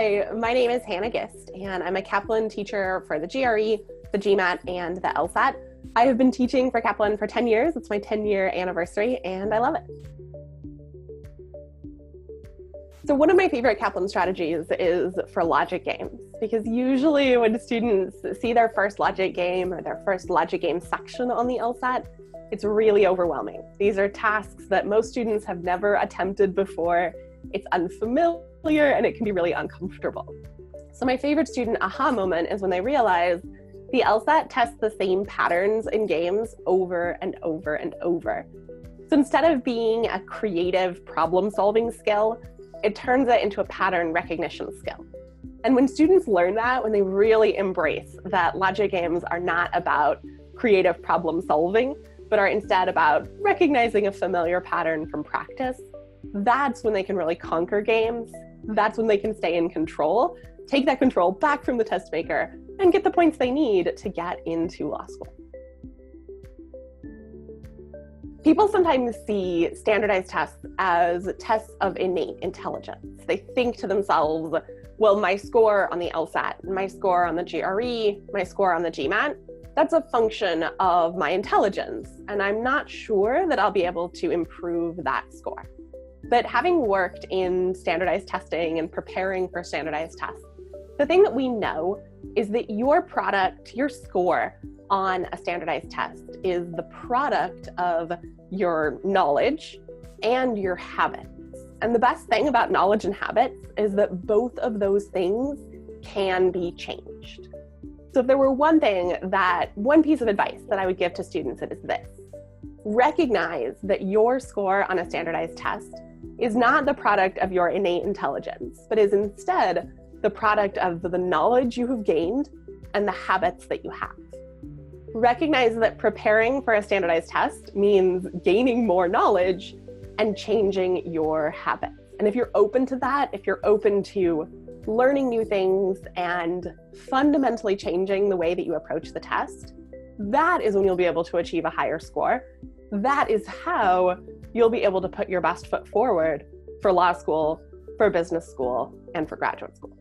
Hi, my name is Hannah Gist, and I'm a Kaplan teacher for the GRE, the GMAT, and the LSAT. I have been teaching for Kaplan for 10 years. It's my 10-year anniversary, and I love it. So one of my favorite Kaplan strategies is for logic games, because usually when students see their first logic game or their first logic game section on the LSAT, it's really overwhelming. These are tasks that most students have never attempted before. It's unfamiliar and it can be really uncomfortable. So my favorite student aha moment is when they realize the LSAT tests the same patterns in games over and over and over. So instead of being a creative problem-solving skill, it turns it into a pattern recognition skill. And when students learn that, when they really embrace that logic games are not about creative problem solving, but are instead about recognizing a familiar pattern from practice, that's when they can really conquer games. That's when they can stay in control, take that control back from the test maker, and get the points they need to get into law school. People sometimes see standardized tests as tests of innate intelligence. They think to themselves, well, my score on the LSAT, my score on the GRE, my score on the GMAT, that's a function of my intelligence, and I'm not sure that I'll be able to improve that score. But having worked in standardized testing and preparing for standardized tests, the thing that we know is that your product, your score on a standardized test is the product of your knowledge and your habits. And the best thing about knowledge and habits is that both of those things can be changed. So if there were one piece of advice that I would give to students, it is this. Recognize that your score on a standardized test is not the product of your innate intelligence, but is instead the product of the knowledge you have gained and the habits that you have. Recognize that preparing for a standardized test means gaining more knowledge and changing your habits. And if you're open to that, if you're open to learning new things and fundamentally changing the way that you approach the test, that is when you'll be able to achieve a higher score. That is how you'll be able to put your best foot forward for law school, for business school, and for graduate school.